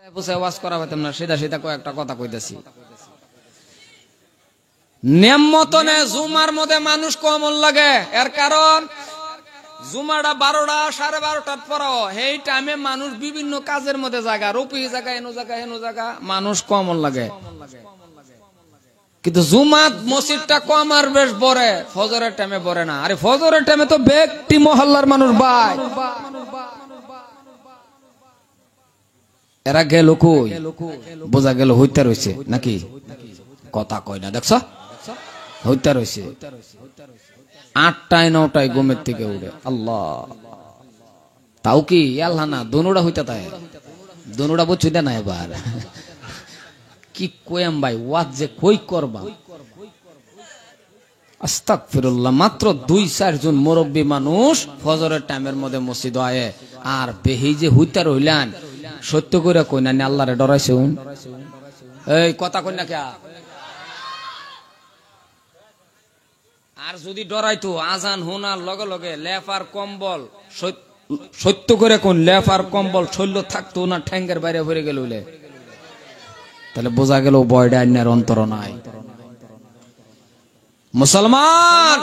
ওয়াজ করা হইতাম না, সিধা সিধা কয়েকটা কথা কইতেছি। নেমতনে জুমার মধ্যে মানুষ কমন লাগে, এর কারণ জুমাটা 12টা 12:30টার পরও এই টাইমে মানুষ বিভিন্ন কাজের মধ্যে জায়গা, রুপি জায়গা, এনো জায়গা, হেনো জায়গা, মানুষ কমন লাগে। কিন্তু জুমাত মসজিদটা কম আর বেশ বড়ে, ফজরের টাইমে বড়ে না। আরে ফজরের টাইমে তো ব্যক্তি মহল্লার মানুষ ভাই, এরা গেল কই? বোঝা গেল হইতে রয়েছে নাকি? কথা কয় না, দেখছ হইতে রয়েছে। 8টায় 9টায় ঘুমের থেকে উঠে, আল্লাহ তাও কি আল্লাহ না দনুটা হইতে তাই দনুটা বুঝছি না এবার কি কইম ভাই, ওয়াজ যে কই করবা। আস্তাগফিরুল্লাহ, মাত্র 2-4 জন মুরব্বী মানুষ ফজরের টাইমের মধ্যে মসজিদ আয়ে, আর বেহি যে হইতে রইলেন সত্য করে কই না আল্লাহরে ডরাইছুন? এই কথা কই না কে? আর যদি ডরাইতো আজান হোনার লগে লগে লেপ আর কম্বল, সত্য করে কোন লেপ আর কম্বল শৈল্য থাকতো না, ঠ্যাঙ্গের বাইরে ভরে গেল, তাহলে বোঝা গেল বয়ডা আইনার অন্তর নাই। মুসলমান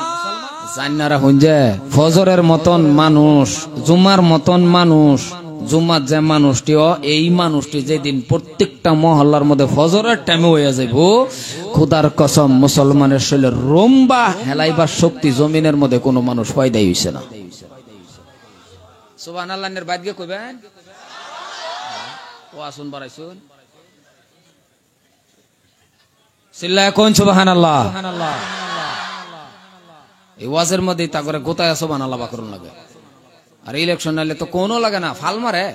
জান্নারা হুঞ্জে ফজরের মতন মানুষ, জুমার মতন মানুষ, জুমার যে মানুষটিও এই মানুষটি যেদিন প্রত্যেকটা মহল্লার মধ্যে ফজরের টাইমে হয়ে যাইব, খোদার কসম মুসলমানের শরীরে রম্বা হেলাইবার শক্তি জমিনের মধ্যে কোনো মানুষ পয়দাই হইছে না। সুবহানাল্লাহর বাইদ গে কইবেন ও আসুন বাড়াইছুন সিল্লায় কোন সুবহানাল্লাহ। এই ওয়াজের মধ্যে তা করে গোতায় সুবহানাল্লাহ বাকরুন লাগে। আর ইলেকশন নাইলে তো কোনো লাগে না, ফাল মারে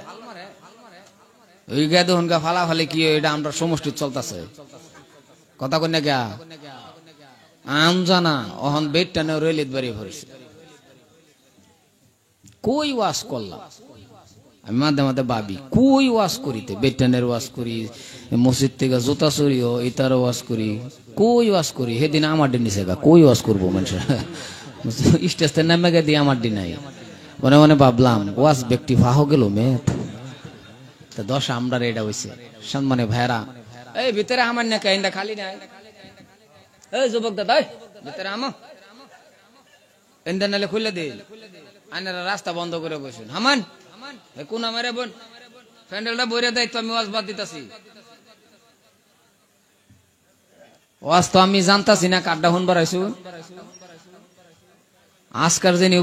ওই গে দেখুন গা ফালাফালি কি, এটা আমরা সমষ্টি চলতেছে। কথা কই না গা আম জানা অহন বেট টানে রেলিত বাড়ি ভরেছে। কই ওয়াজ করলাম আমি মাঝে মাঝে ভাবি, কই ওয়াজ করিতে, বেটানের ওয়াজ করি, মসজিদ থেকে জুতা চুরিও এটার ওয়াজ করি, কই ওয়াজ করি। সেদিন আমার দিন নিছে গা, কই ওয়াজ করবো মানুষের স্টেজ নামে গে দিয়ে আমার দিন নাই। মনে মনে ভাবলাম ওয়াজ ব্যক্তি ফাহ গেল মে তো 10 আমরা এটা হয়েছে। সম্মানে ভাইরা, এই ভিতরে আমার না কাইন্দা খালি নাই, এই যুবক দাদা ভিতরে আমা এন্দা নালে খুলে দে, আইনারা রাস্তা বন্ধ করে বসুন। হামান কোন আমারে বোন প্যান্ডেলটা বইরে দেয় তো আমি ওয়াজ বাদ দিতাছি। ওয়াজ তো আমি জানতাছি না কাড্ডা হুন বাড়াইছু। আজকার যিনি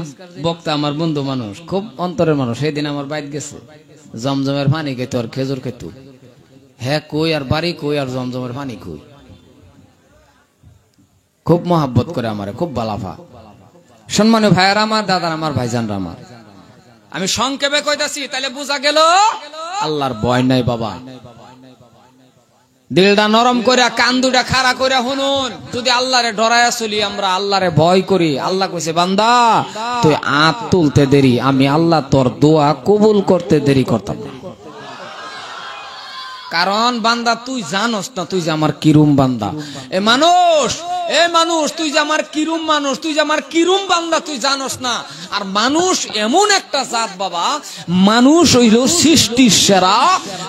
বক্তা আমার বন্ধু মানুষ, খুব অন্তরের মানুষ, সেদিন আমার বাইত গেছে, জমজমের পানি খেতো আর খেজুর খেত। হ্যাঁ কই আর বাড়ি কই আর জমজমের পানি কই, খুব মহাব্বত করে আমারে, খুব বালাফা। সম্মানীয় ভাইয়ারা আমার, দাদার আমার, ভাইজানরা আমার, আমি সংক্ষেপে কইতাছি তাহলে বোঝা গেল আল্লাহর ভয় নাই বাবা। দিলটা নরম করে, কান দুটা খাড়া করে শুনুন। যদি আল্লাহরে ডরায়া চলি, আমরা আল্লাহরে ভয় করি, আল্লাহ কইছে বান্দা তুই আত তুলতে দেরি, আমি আল্লাহ তোর দোয়া কবুল করতে দেরি করতাম না। কারণ বান্দা তুই জানোস না তুই যে আমার কিরুম বান্দা। এ মানুষ তুই যে আমার কিরুম মানুষ, তুই যে আমার কিরুম বান্দা তুই জানোস না। আর মানুষ এমন একটা জাত বাবা, মানুষ হইল সৃষ্টির সেরা,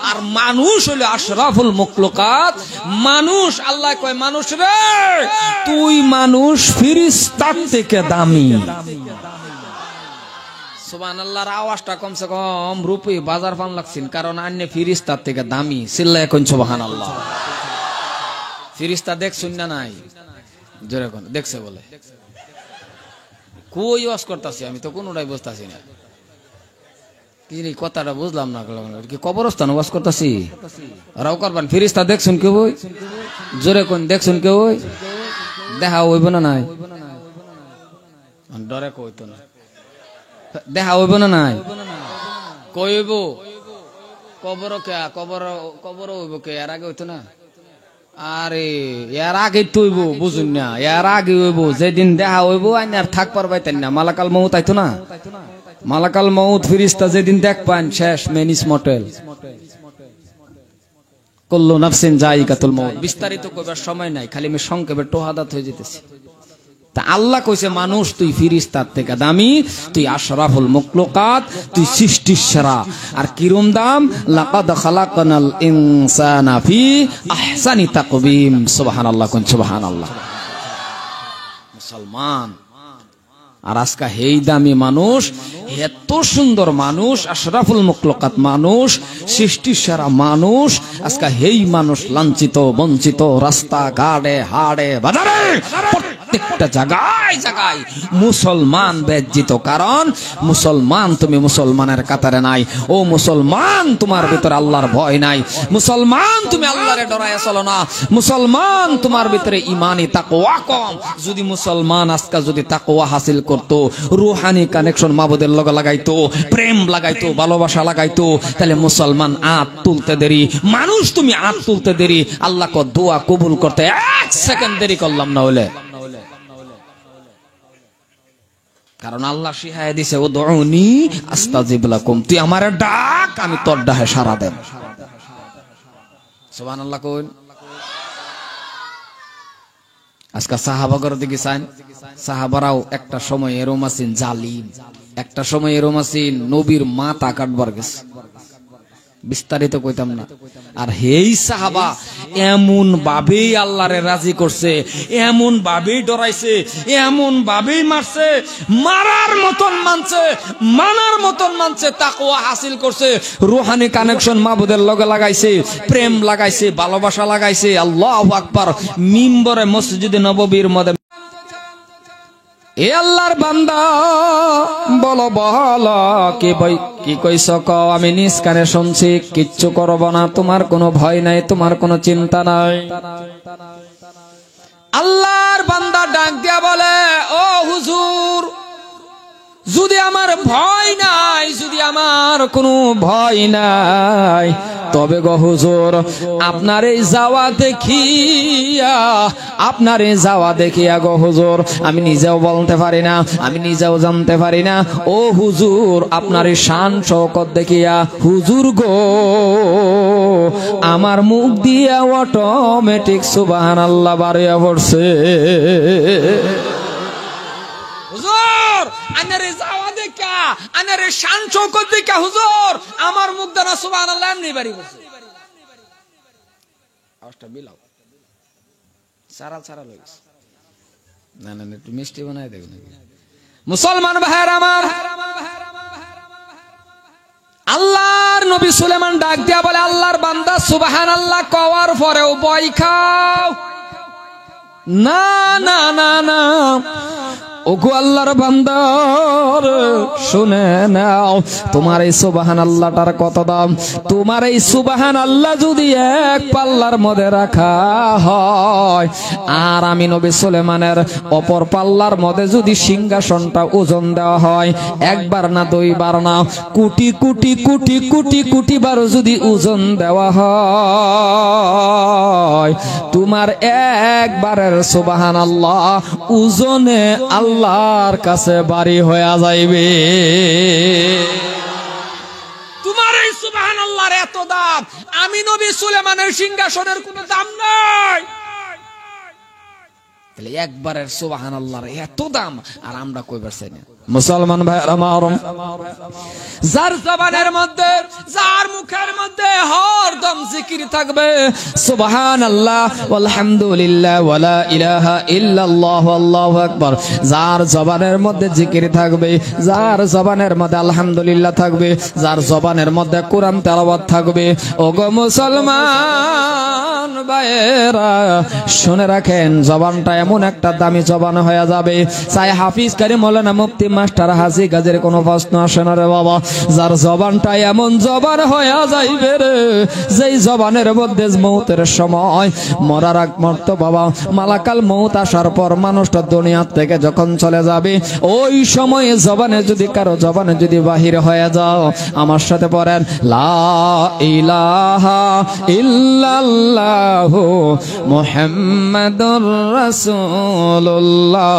আর মানুষ হইল আশরাফুল মাখলুকাত। মানুষ আল্লাহ কয় মানুষ রে তুই মানুষ ফেরেশতার থেকে দামি। সুবহানাল্লাহর আওয়াজটা কমসে কম রূপে বাজার পান লাগছেন, কারণ আন্য ফেরেশতার থেকে দামি। চিল্লায় কোন সুবহানাল্লাহ। ফেরেশতা দেখছুন না নাই? জোরে কোন দেখছে বলে কই ওয়াজ করতেছি আমি তো কোনটাই বুঝতাছি না। কি রে কথাটা বুঝলাম না, কি কবরস্থান ওয়াজ করতেছি? রাও করবান ফেরেশতা দেখছুন কেউ? জোরে কোন দেখছুন কেউ? দেখা হইব না নাই? ডরে কইতো না, দেখা হইব না নাই? কইব কবর কে, কবর হইব কে, এর আগে হইতো না? আরে এর আগে তৈব বুঝুন না, এর আগে হইব যেদিন দেখা হইব আর থাক পারবাইতেন না। মালাকাল মউত আইতো না, মালাকাল মউত ফেরেশতা যেদিন দেখ পান শেষ মেনিস মটেল কুল্লু নাফসিন যায়িকাতুল মউত। বিস্তারিত কইবার সময় নাই, খালি আমি সংক্ষেপে টোহাদাত হয়ে যেতেছি। তা আল্লাহ কইছে মানুষ তুই ফিরিস্তার থেকে দামি, তুই আশরাফুল মাখলুকাত, তুই সৃষ্টির সেরা। আর কিরম দাম? লাকাদ খালাকনাল ইনসানা ফি আহসানি তাকবীম। সুবহানাল্লাহ, কোন সুবহানাল্লাহ। মুসলমান আর আজকে হেই দামি মানুষ, এত সুন্দর মানুষ, আশরাফুল মাখলুকাত মানুষ, সৃষ্টির সেরা মানুষ, আজকে হেই মানুষ লাঞ্ছিত বঞ্চিত, রাস্তা ঘাটে হাড়ে বাজারে প্রত্যেকটা জায়গায় জায়গায় মুসলমান বেজ্জিত। কারণ মুসলমান, তুমি মুসলমানের কাতারে নাই। ও মুসলমান, তোমার ভিতরে আল্লাহর ভয় নাই। মুসলমান, তুমি আল্লাহরে ডরায় চলো না। মুসলমান, তোমার ভিতরে ইমানি তাকওয়া কম। যদি মুসলমান আজকে যদি তাকওয়া হাসিল করতো, রুহানি কানেকশন মাবুদের লগে লাগাইতো, প্রেম লাগাইতো, ভালোবাসা লাগাইতো, তাহলে মুসলমান আত তুলতে দেরি। মানুষ তুমি আত তুলতে দেরি, আল্লাহ কো দোয়া কবুল করতে 1 সেকেন্ড দেরি করলাম না হলে। কারণ আল্লাহ শিখায় দিছে, উদউনি আস্তাজিব লাকুম, তুই আমারে ডাক, আমি তোর ডাকে সাড়া দেব। সুবহানাল্লাহ কোন। আজকে সাহাবাগর দিকে চান, সাহাবারাও একটা সময় এরম আছেন জালিম, একটা সময় এরম আছেন নবীর মাথা কাটবার গেছে, বিস্তারিত কইতাম না। আর হেই সাহাবা এমন ভাবেই আল্লাহরে রাজি করছে, এমন ভাবেই ডরাইছে, এমন ভাবেই মারছে, মারার মতন মানছে, মানার মতন মানছে, তাকওয়া হাসিল করছে, রুহানি কানেকশন মাবুদের লগে লাগাইছে, প্রেম লাগাইছে, ভালোবাসা লাগাইছে। আল্লাহু আকবার। মিম্বরে মসজিদে নববীর মধ্যে, এ আল্লাহর বান্দা বলো বলো কে ভাই কি কইছ কও, আমি নিজ কানে শুনছি, কিচ্ছু করব না, তোমার কোনো ভয় নাই, তোমার কোনো চিন্তা নাই। আল্লাহর বান্দা ডাক দিয়া বলে, ও হুজুর, যদি আমার ভয় নাই, যদি আমার কোনো ভয় নাই, তবে গো হুজুর আপনার এই যাওয়া দেখিয়া, আপনার এই যাওয়া দেখিয়া গো হুজুর আমি নিজেও বলতে পারি না, আমি নিজেও জানতে পারি না। ও হুজুর আপনার এই শান শওকত দেখিয়া হুজুর গো আমার মুখ দিয়া অটোমেটিক সুবহানাল্লাহ বাড়িয়া পড়ছে। হুজুর আনারে যাওয়া দেখা, আনারে শান শওকত দেখা হুজুর আমার মুখ দ্বারা সুবহানাল্লাহ এমনি বাড়ি পড়ছে। আওয়াজটা বিলাও, সারাল সারাল হয়ে গেছে। না না একটু মিষ্টি বানাই দেব নাকি? মুসলমান ভাইয়ের আমার, আল্লাহর নবী সুলেমান ডাক দিয়া বলে, আল্লাহর বান্দা সুবহানাল্লাহ কওয়ার পরেও ভয় খাও না? না না না, ওগো আল্লাহর বান্দা শুনে নাও, তোমার এই সুবহানাল্লাহটার কত দাম। তোমার এই সুবহানাল্লাহ যদি এক পাল্লার মধ্যে রাখা হয়, আর আমি নবী সুলেমানের অপর পাল্লার মধ্যে যদি সিংহাসনটা ওজন দেওয়া হয়, একবার না দুইবার না, কোটি কোটি কোটি কোটি কোটি বার যদি ওজন দেওয়া হয়, তোমার একবারের সুবহানাল্লাহ ওজনে আল্লাহর কাছে বাড়ি হয়ে যাইবে। তোমার এই সুবহানাল্লাহর এত দাম, আমি নবী সুলেমানের সিংহাসনের কোনো দাম নাই। তাহলে একবারের সুবহানাল্লাহর এত দাম, আর আমরা কইবার চাই না। মুসলমান ভাইরা আমার, যার জবানের মধ্যে, যার মুখের মধ্যে হরদম জিকির থাকবে সুবহানাল্লাহ আলহামদুলিল্লাহ ওয়ালা ইলাহা ইল্লাল্লাহু আল্লাহু আকবার, যার জবানের মধ্যে জিকির থাকবে, যার জবানের মধ্যে আলহামদুলিল্লাহ থাকবে, যার জবানের মধ্যে কোরআন তেলাওয়াত থাকবে, ওগো মুসলমান ভাইরা শুনে রাখেন, জবানটা এমন একটা দামি জবান হয়ে যাবে, চাই হাফিজ কারি মাওলানা মুফতি মাস্টার হাজী গাজীর কোনো প্রশ্ন আসে না রে বাবা। যার জবানটা এমন জবান হয়ে যাইবে রে, যেই জবানের মধ্যে মৌতের সময় মরার আগ মুহূর্ত বাবা মালাকাল মৌত আসার পর মানুষটা দুনিয়া থেকে যখন চলে যাবে, ওই সময়ে জবানে যদি কারো জবানে যদি বাহির হয়ে যাও, আমার সাথে পড়েন লা ইলাহা ইল্লাল্লাহ ইল্লাল্লাহু মুহাম্মাদুর রাসূলুল্লাহ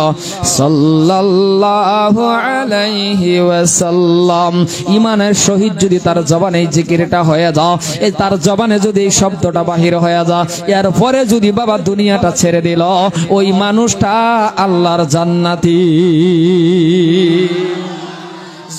সাল্লাল্লাহু আলাইহি ওয়াসাল্লাম। ইমানের সহিত যদি তার জবানে এই জিকিরটা হয়ে যায়, এই তার জবানে যদি এই শব্দটা বাহির হয়ে যায়, এরপরে যদি বাবা দুনিয়াটা ছেড়ে দিল, ওই মানুষটা আল্লাহর জান্নাতি।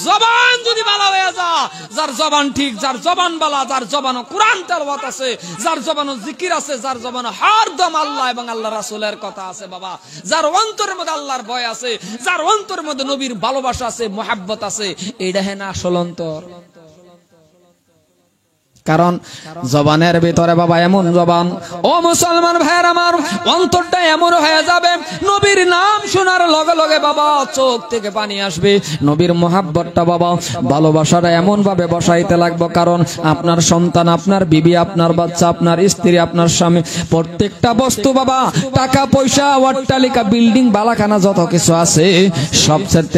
জবান যদি বালা হয়ে যা, যার জবান ঠিক, যার জবান বালা, যার জবান কোরআন তেলাওয়াত আছে, যার জবান জিকির আছে, যার জবান হরদম আল্লাহ এবং আল্লাহ রাসূলের কথা আছে বাবা, যার অন্তরের মধ্যে আল্লাহর ভয় আছে, যার অন্তরের মধ্যে নবীর ভালোবাসা আছে, মুহাব্বত আছে, এইটা হেন আসল অন্তর। কারণ জবানের ভিতরে বাবা এমন জবান, ও মুসলমান ভাইয়ের আমার, অন্তরটা এমন হয়ে যাবে, নবীর নাম শোনার লগে লগে বাবা চোখ থেকে পানি আসবে, নবীর মুহাব্বতটা বাবা ভালোবাসাটা এমন ভাবে বসাইতে লাগবে। কারণ আপনার সন্তান, আপনার বিবি, আপনার বাচ্চা, আপনার স্ত্রী, আপনার স্বামী, প্রত্যেকটা বস্তু বাবা, টাকা পয়সা, অট্টালিকা, বিল্ডিং, বালাখানা যত কিছু আছে, সবচেয়ে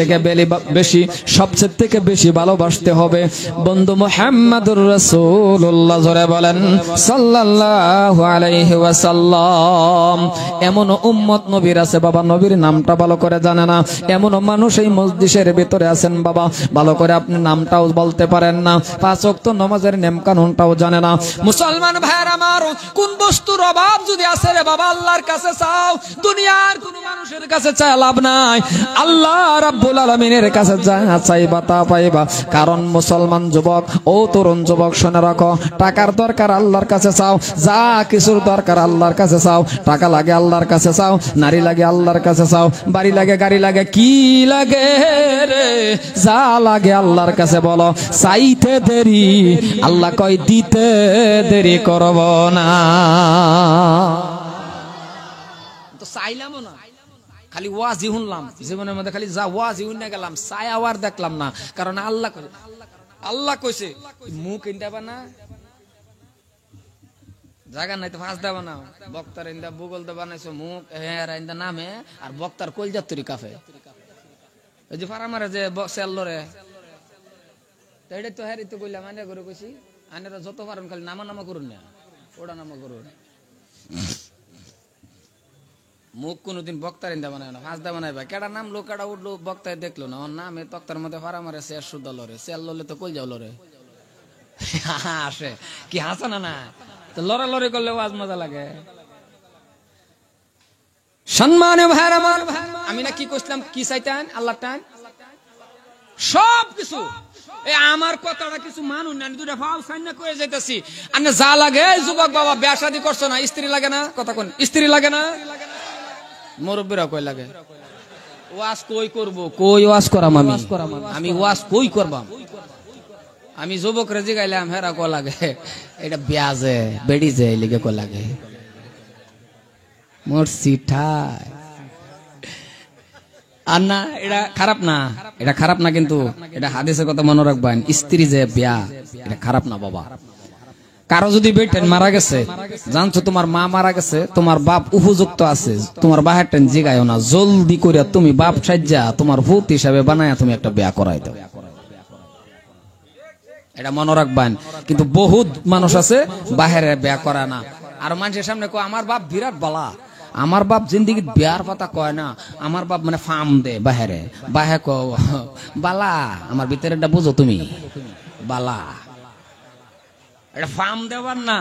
থেকে বেশি ভালোবাসতে হবে বন্ধু মুহাম্মাদুর রাসূল জোরে বলেন সাল্লাল্লাহু আলাইহি ওয়াসাল্লাম। এমন উম্মত নবীর আছে বাবা, নবীর নামটা ভালো করে জানে না, এমন মানুষ এই মজলিসের ভিতরে আছেন বাবা, ভালো করে আপনি নামটাও বলতে পারেন না, 5 ওয়াক্ত নামাজের নিয়ম কানুনটাও জানে না। মুসলমান ভাইয়ের আমার, কোন বস্তুর অভাব যদি আছে রে বাবা, আল্লাহর কাছে চাও, দুনিয়ার কোন মানুষের কাছে চাই লাভ নাই, আল্লাহ রাব্বুল আলামিনের কাছে যা চাইবা তা পাইবা। কারণ মুসলমান যুবক, ও তরুণ যুবক, শুনে রাখো, টাকার দরকার আল্লাহর কাছে চাও, যা কিছুর দরকার আল্লাহর কাছে চাও, টাকা লাগে আল্লাহর কাছে চাও, নারী লাগে আল্লাহর কাছে চাও, বাড়ি লাগে, গাড়ি লাগে, কি লাগে রে, যা লাগে আল্লাহর কাছে বলো, চাইতে দেরি, আল্লাহ কয় দিতে দেরি করব না। তো চাইলাম না, খালি ওয়াজি শুনলাম, জীবনের মধ্যে খালি যা ওয়াজি শুনে গেলাম, চাই আবার দেখলাম না। কারণ আল্লাহ কইছে মুখ ইন্দাবা না, জায়গা নাই তো ফাঁস দেবা না, বক্তার ইন্দা বুগল দে বানাইছো মুখ হেরা ইন্দা নামে, আর বক্তার কলজার তরি কাফে, ওই যে ফারা মারে যে সেল লরে, এটা তো হ্যারি তো কইলাম, আনে করে কইছি, আনেরা যত পারেন খালি নামা করুন না, ওটা নামা করুন। মুখ কোনদিন বক্তার ইন্দা বানায় না, ফাঁস দেবা নাই ভাই, কেডা নামলো কেডা উঠলো বক্তায় দেখলো না, ওর নামে তক্তার মধ্যে ফারা মারে, সে সুদা লরে, সেল ললে তো কলজাও লরে আসে, কি হাসা না না, তো লড়ালড়ি করলে আজ মজা লাগে। সম্মানীয় ভাইরা আমার, আমি না কি কইছিলাম, কি চাইতেন আল্লাহ টান সব কিছু, এই আমার কথাটা কিছু মানুষ না, দুটা ভাব সাইনা করে যাইতাছি। আপনি যা লাগে, যুবক বাবা বিয়া শাদী করছো না, স্ত্রী লাগে না, কথা কোন স্ত্রী লাগে না, মুরব্বীরা কই লাগে, ওয়াজ কই করব, কই ওয়াজ করাম আমি ওয়াজ কই করবাম, আমি যুবক রেজি গাইলাম, হেরা কো লাগে এটা ব্যাজে বেড়ি যে লিগে কো লাগে মোর সিঠায় আর না, এটা খারাপ না, এটা খারাপ না, কিন্তু এটা হাদিসের কথা মনে রাখবেন, স্ত্রী যে বিয়া এটা খারাপ না বাবা। কারো যদি বেটেন মারা গেছে, জানছো তোমার মা মারা গেছে, তোমার বাপ উপযুক্ত আছে, তোমার বাহের টেন জিগায়ও না, জলদি করে তুমি বাপ সাজ্জা তোমার ভূত হিসাবে বানায়া তুমি একটা বিয়া করাই দাও, এটা মনে রাখবেন। কিন্তু বহুত মানুষ আছে বাহিরে বিয়া করে না, আর মানুষের সামনে কয় আমার বাপ বিরাট বালা, আমার বাপ জিন্দিগি বিয়ার কথা কয় না, আমার বাপ মানে ফার্ম দে বাহিরে, বাহে ক বালা, আমার ভিতরে এটা বুঝো তুমি বালা, এটা ফার্ম দেবার না,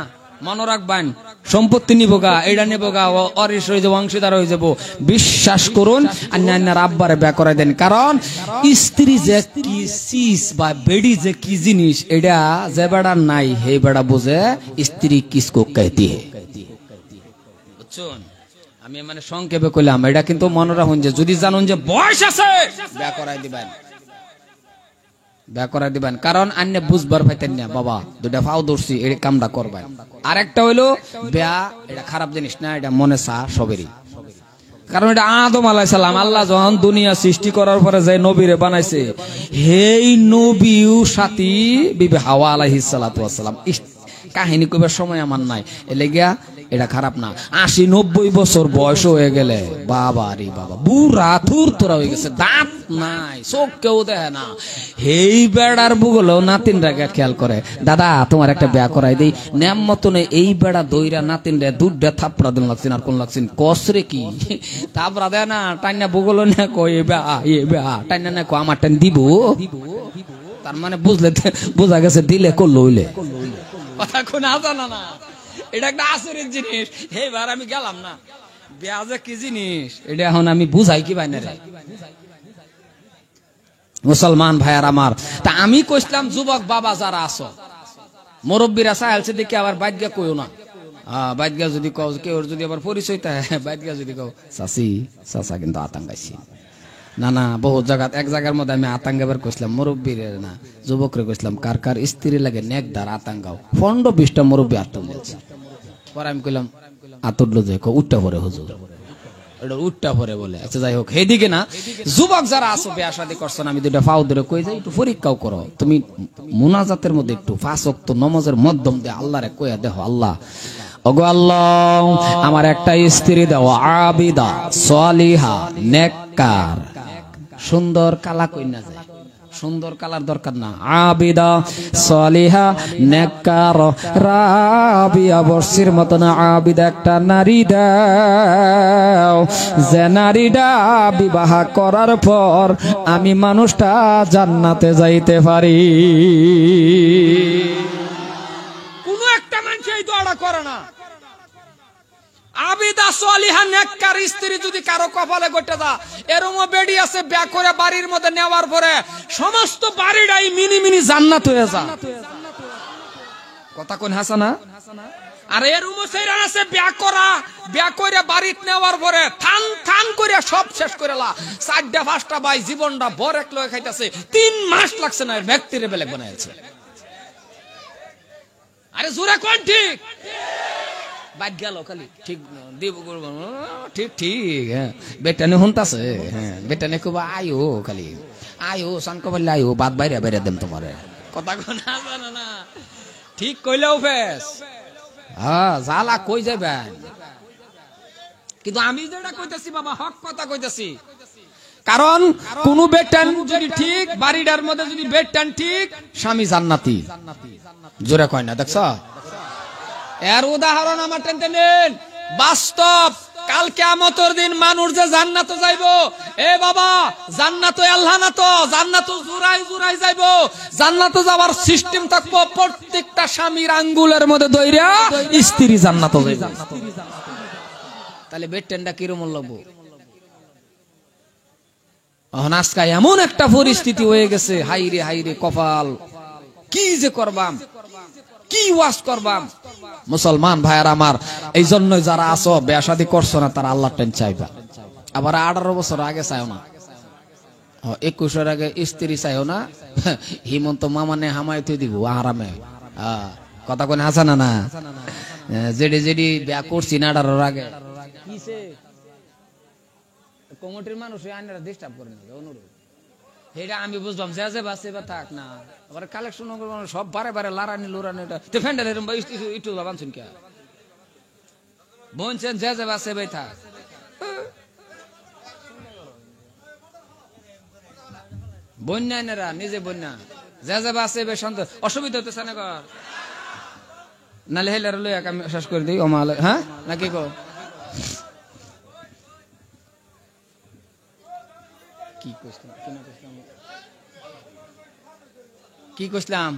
মনে রাখবেন। সম্পত্তি নিবগা, এটা নেবগা, অরিস হয়ে যাবো, অংশীদার হয়ে যাবো, বিশ্বাস করুন আর আব্বারে বিয়া করাই দেন। কারণ স্ত্রী যে কি চিজ বা বেড়ি যে কি জিনিস, এটা যে বেড়া নাই হে বেড়া বুঝে স্ত্রী কিসকো কহতি হে, বুঝছেন? আমি মানে সংক্ষেপে কইলাম, এটা কিন্তু মনে রাখুন যে যদি জানুন যে বয়স আছে বিয়া করাই দিবেন, বিয়া করাই দিবেন। কারণ আন্য বুঝবার পাইতেন না বাবা, দুটা ফাও ধরছি এই কামটা করবেন। আরেকটা হইলো বিয়া এটা খারাপ জিনিস না, এটা মনে চা সবেরই। কারণ এটা আদম আলাইহিস সালাম, আল্লাহ যখন দুনিয়া সৃষ্টি করার পরে যে নবীরে বানাইছে, হেই নবীও সাথী বিবি হাওয়া আলাইহিস সালাতু ওয়াস সালাম। কাহিনী কইবার সময় আমার নাই, এলে গিয়া এটা খারাপ না। 80-90 বছর বয়স হয়ে গেলে বাবা রে বাবা বুড়া থুর তোরা হয়ে গেছে, দাঁত নাই, চোখ কেউ দেখে না, এই বেড়ার বুগলেও নাতিনটাকে খেয়াল করে, দাদা তোমার একটা বিয়া করাই দেই, নেম মতনে এই বেড়া দইরা নাতিনটা দুধটা থাপড়া দিন লাগছেন আর কোন লাগছেন কসরে কি থাপড়া দেয় না, টাইনা বুগলো না কই এ বেয়া টাইনা না কো আমার টাইন দিব, তার মানে বুঝলে বোঝা গেছে দিলে করলো হইলে কথা কোন জানা না। এটা একটা আচরিত জিনিস। এইবার আমি গেলাম না, বিয়া যে কি জিনিস এটা এখন আমি বুঝাই কি বাইনা রে মুসলমান ভাইয়ার আমার। তা আমি কইছিলাম যুবক বাবা যারা আছো মুরব্বীরা চাইছে দেখি আবার বাইদগা কইও না, বাইদগা যদি কও কেউ যদি আবার পরিচয় থাকে, বাইদগা যদি কও চাচি চাচা কিন্তু আতঙ্কাইছি না না, বহু জায়গা এক জায়গার মধ্যে আমি আতঙ্কাবার কইছিলাম মুরব্বীর না যুবকরে কইছিলাম কার কার স্ত্রী লাগে নেকদার আতঙ্কাও 15-20টা মুরব্বী আতঙ্ক দিয়েছে। পরে আমি কইলাম আতরলো যে উঠটা পরে হুজুর এটা উঠটা পরে বলে, আচ্ছা যাই হোক সেইদিকে না, যুবক যারা আছো বিয়া শাদী করছো না, আমি দুইটা পাও ধরে কই যাই একটু পরীক্ষাও করো, তুমি মুনাজাতের মধ্যে একটু 5 ওয়াক্ত নামাজের মাধ্যম দিয়ে আল্লাহরে কইয়া দেখো, আল্লাহ ওগো আল্লাহ আমার একটা স্ত্রী দাও আবিদা সালিহা নেককার, সুন্দর কালা কইনা যায়, সুন্দর কালার দরকার না, আবিদা সালিহা নেককার রাবিয়া বর্ষির মতন আবিদা একটা নারী দাও, যে নারীটা বিবাহ করার পর আমি মানুষটা জান্নাতে যাইতে পারি। কোন একটা মানুষ এই দোয়াটা করে না। আবিদা সালিহা নেককার স্ত্রী যদি কারো কপালে ঘটে যা, এরকম বেডি আছে বিয়া করে বাড়ির মধ্যে নেওয়ার পরে সমস্ত বাড়িটাই মিনি মিনি জান্নাত হয়ে যা, কথা কোন হাসানা। আর এরকম সেরা আছে বিয়া করে বাড়িতে নেওয়ার পরে থান থান করে সব শেষ করেলা, 4টা-5টা ভাই জীবনটা বড় এক লয়ে খাইতেছে, 3 মাস লাগছে না ব্যক্তির বেলে বানাইছে। আরে জোরে কোন ঠিক বাদ গেল খালি ঠিক দিব ঠিক ঠিক, হ্যাঁ বেটানে শুনতাছে, হ্যাঁ বেটানে খুব আয়ো খালি আয়ো সানক বললে আয়ো বাদ বাইরে বাইরে দেম তোমার কথা না জানা না, ঠিক কইলেও ফেস, হ্যাঁ জ্বালা কই যাবেন, কিন্তু আমি যেটা কইতাছি বাবা হক কথা কইতাছি, কারণ কোন বেটান যদি ঠিক বাড়িটার মধ্যে যদি বেটান ঠিক স্বামী জান্নাতি, জোরে কয় না দেখছ। এর উদাহরণ আমার টেনতে নেন, বাস্তব কাল কিয়ামতের দিন মানুষ যে জান্নাতে যাইবো, এ বাবা জান্নাতে আল্লাহ না তো জান্নাতে জুরাই জুরাই যাইবো, জান্নাতে যাওয়ার সিস্টেম থাকবো প্রত্যেকটা স্বামীর আঙ্গুলের মধ্যে ধইরা স্ত্রী জান্নাতে যাইবে, তাহলে বেটেনটা কিরকম লাগবো। এখন আজকে এমন একটা পরিস্থিতি হয়ে গেছে, হাইরে হাইরে কপাল, কি যে করবাম কি ওয়াজ করবাম। মুসলমান ভাইয়ার আমার, এই জন্য যারা আছো বিয়া শাদী করছো না তারা আল্লাহর টাইম চাইবা, আবার 18 বছর আগে চাইও না, 21 আগে স্ত্রী চাইও না, হিমন্ত মামানে হামাই তুই দিব আরামে, কথা কোন হাসানা না, যেডি যেডি বিয়া করছি না 18 আগে কমিটির মানুষ আইনারা ডিস্টার্ব করে না অনুরোধ, এটা আমি বুঝলাম যে যে বাসে বা থাক না, আবার কালেকশন সব বারে বারে লারানি লোরানি, এটা ফ্যান্ডেল এরম একটু বানছেন কে বলছেন যে যে বাসে ভাই থাক, বন্যা এনারা নিজে বন্যা যে যে বাসে বে শান্ত, অসুবিধা হতেছে না কর নালে হেলার লই আমি শেষ করে দিই ওমাল, হ্যাঁ নাকি কো কি কইছিলাম কি কইছিলাম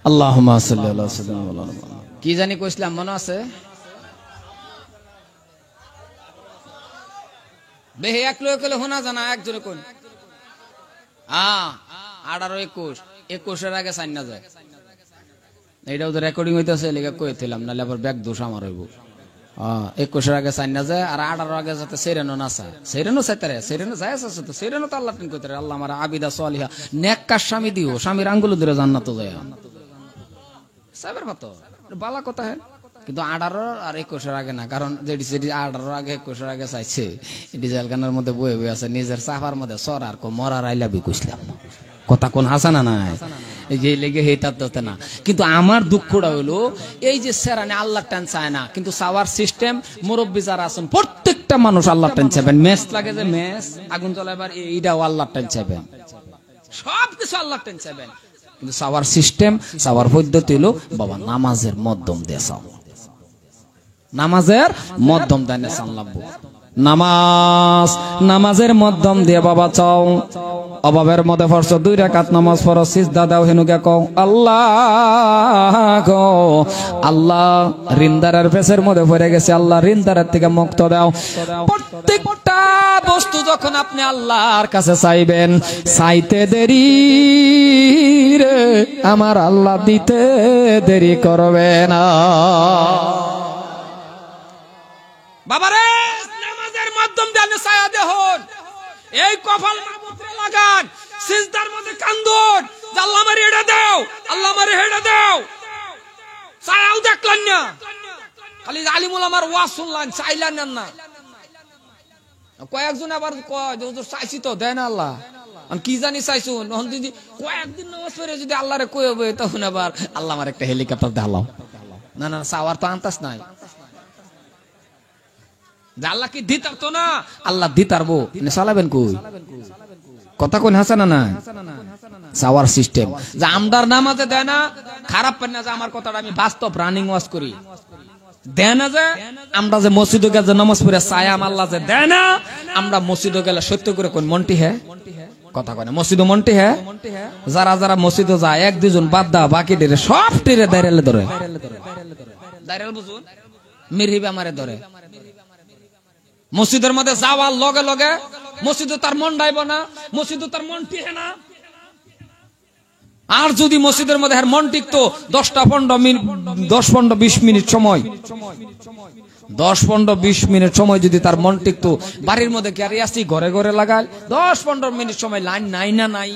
আল্লাহুম্মা সাল্লি আলা সাইয়্যিদিনা কি জানি কইছিলাম মনে আছে, বেহে এক লোক হলে হোনা জানা একজনে কোন 18-21 এর আগে সাইন না যায়, এইটাও তো রেকর্ডিং হইতেছে লেখা কইছিলাম, নাহলে আবার ব্যাগ দোষ আমার হইব। 21 এর আগে সাইন না যায়, আর 18 আগে যাতে সেরেনো না চায়, সেরেনো চাইতারে সেরেনো যায় আছে তো, সেরেনো তো আল্লাহ কইতে আল্লাহ আমার আবিদা সালিহা নেককার স্বামী দিও, স্বামীর আঙ্গুল ধরে জান্নাতে যায় সাবের মতো বালা কথা, হ্যাঁ কিন্তু 18 আর 21 এর আগে না, কারণ যেটি 18 আগে 21 এর আগে চাইছে এটি জেলখানার মধ্যে বয়ে বয়ে আছে, নিজের চাপার মধ্যে সরার কো মরার আইলাবি কইছিলাম, কথা কোন হাসানা নাই। এই যে লেগে হেতার দতে না। কিন্তু আমার দুঃখটা হলো এই যে সেরানে আল্লাহ টান চায় না, কিন্তু চাওয়ার সিস্টেম মুরব্বী যারা আছেন প্রত্যেকটা মানুষ আল্লাহ টান চাইবেন। মেস লাগে যে মেস আগুন জ্বলাবার এইটাও আল্লাহ টান চাইবেন, সবকিছু আল্লাহ টান চাইবেন। কিন্তু চাওয়ার সিস্টেম, চাওয়ার পদ্ধতি হলো বাবা নামাজের মধ্যম দিয়ে চাও, নামাজের মধ্যম দেন লাগবো। নামাজের মধ্যম দিয়ে বাবা চাও। অভাবের মধ্যে পড়ছো 2 রাকাত নামাজ পড়ো, সিজদা দাও, হেনুকে কও আল্লাহ গো আল্লাহ রিন্দারের পেছের মধ্যে পড়ে গেছে, আল্লাহ রিন্দারের থেকে মুক্ত দাও। প্রত্যেকটা বস্তু যখন আপনি আল্লাহর কাছে চাইবেন, চাইতে দেরি রে আমার আল্লাহ দিতে দেরি করবে না। বাবারে নামাজের মাধ্যম দিয়ে ছায়া দেহন, এই কপাল মাবুদরে লাগান, সিজদার মধ্যে কান্দুন, আল্লাহ আমারে এটা দাও, আল্লাহ আমারে এটা দাও। ছায়াও দেখলেন না, খালি আলিমুল আমার ওয়াজ শুনলেন, চাইলেন না। কয়েকজন আবার কয় হুজুর চাইছি তো দেন আল্লাহ, কি জানি চাইছো নহন দিদি কয়েকদিন নামাজ পড়ে যদি আল্লাহরে কইবে তখন আবার আল্লাহ আমার একটা হেলিকপ্টার দেখালাম। না না, চাওয়ার তো আন্তাজ নাই। আল্লাহ কি দিতার তো না, আল্লাহ দিতারবো চালাবেন কই, কথা কোন হাসানা না চাওয়ার সিস্টেম। যে আমদার নামাজে দেয় না, খারাপ পেন না যে আমার কথাটা আমি বাস্তব রানিং ওয়াজ করি, দেয় না যে আমরা যে মসজিদে গেলে নামাজ পড়ে চায়াম আল্লাহ যে দেয় না, আমরা মসজিদে গেলে সত্য করে কোন মনটি হ্যাঁ কথা কয় না, মসজিদে মনটি হ্যাঁ। যারা যারা মসজিদে যায় 1-2 জন বাদ দা, বাকি টিরে সব টিরে দাঁড়ালে ধরে, দাঁড়াল বুঝুন মিরহিবে আমারে ধরে। মসজিদের মধ্যে যাওয়ার লগে লগে মসজিদে তার মন ডাইব না, মসজিদে তার মন টিকে না। আর যদি মসজিদের মধ্যে মন টিকতো 10-15-20 মিনিট সময়, 10-15-20 মিনিট সময় যদি তার মন টিকতো, বাড়ির মধ্যে ক্যারি আসি ঘরে ঘরে লাগাল 10-15 মিনিট সময় লাইন নাই না, নাই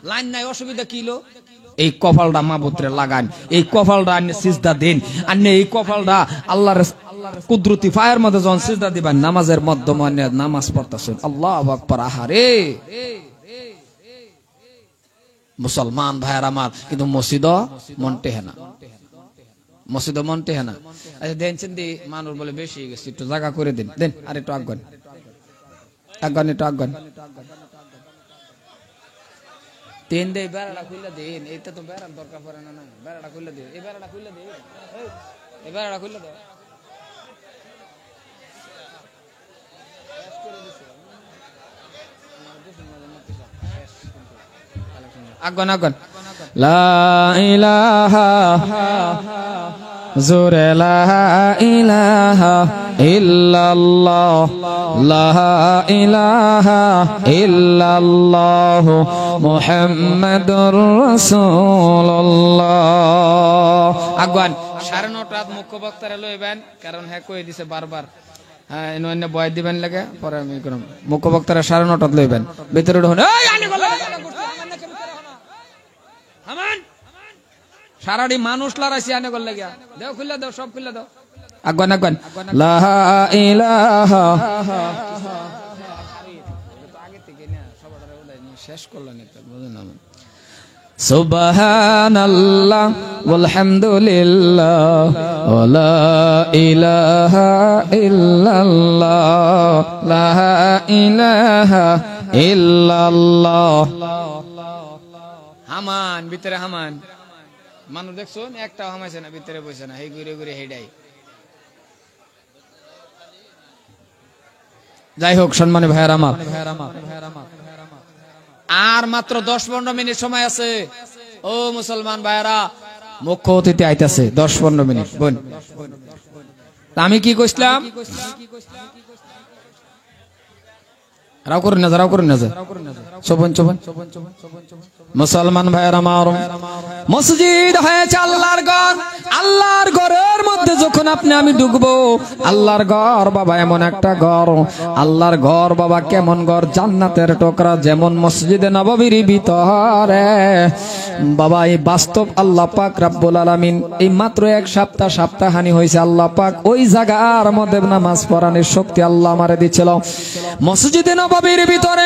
লাইন নাই, অসুবিধা কি হলো? এই কপালটা মাবুদরে লাগান, এই কপালটা আপনি সিজদা দেন, আপনি এই কপালটা আল্লাহর কুদরতি ফায়ের মধ্যে যখন সিজদা দিবেন, নামাজের মাধ্যমে নামাজ পড়তেছেন, আল্লাহু আকবার। আহারে মুসলমান ভাইয়ের আমার, কিন্তু মসজিদ মনটে হেনা, মসজিদ মনটে হেনা। আচ্ছা দেন চিন্তি মানুষ বলে বেশি গেছে, একটু জায়গা করে দিন, দেন আর একটু আগান, আগান একটু আগান। 3 দে বেড়াটা খুলে দিন, এইটা তো বেড়ার দরকার পড়ে না, না বেড়াটা খুলে দিন, এই বেড়াটা খুলে দিন, এই বেড়াটা খুলে দাও। আগান আগান। লা ইলাহা জোরে লা ইলাহা ইল্লাল্লাহ, লা ইলাহা ইল্লাল্লাহ মুহাম্মাদুর রাসূলুল্লাহ। আগান 9:30 মুখ্য বক্তারে লইবেন, কারণ হ্যাঁ কই দিছে বারবার, হ্যাঁ এনে বয় দিবেন লাগে, পরে আমি করব। মুখ্য বক্তারা 9:30 লইবেন, ভিতরে ঢোন, এই আনি গলা সারাটি মানুষ লড়াইছি আনে গল লাগিয়া, দেও খুলে দাও, সব খুলে দাও। আগান আগান। লা ইলাহা শেষ করলেন সুবহানাল্লাহ ওয়ালহামদুলিল্লাহ ওয়ালা ইলাহা ইল্লাল্লাহ, লা ইলাহা ইল্লাল্লাহ। হামান ভিতরে হামান মানুষ দেখছো একটাও হামাইছে না, ভিতরে বসে না, এই ঘুরে ঘুরে হেডাই। যাই হোক সম্মানী ভাইয়ের আমার, আর মাত্র 10-15 মিনিট সময় আছে। ও মুসলমান ভাইয়েরা, মুখ্য অতিথি আইতাছে 10-15 মিনিট। বোন আমি কি কইছিলাম, রাও করুন না, রাও করুন না, চোপন চোপন। মুসলমান ভাইয়ের আমার, মসজিদ হয়েছে আল্লাহর ঘর। আল্লাহর ঘরের মধ্যে যখন আপনি আমি ঢুকবো, আল্লাহর ঘর বাবা এমন একটা ঘর, আল্লাহর ঘর বাবা কেমন ঘর, জান্নাতের টুকরা যেমন মসজিদে নববীর ভিতরে বাবা। এই বাস্তব আল্লাহ পাক রব্বুল আলামিন এই মাত্র 1 সপ্তাহানি হয়েছে, আল্লাহ পাক ওই জায়গার মধ্যে নামাজ পড়ানোর শক্তি আল্লাহ আমারে দিচ্ছিল। মসজিদে নববী নবীর ভিতরে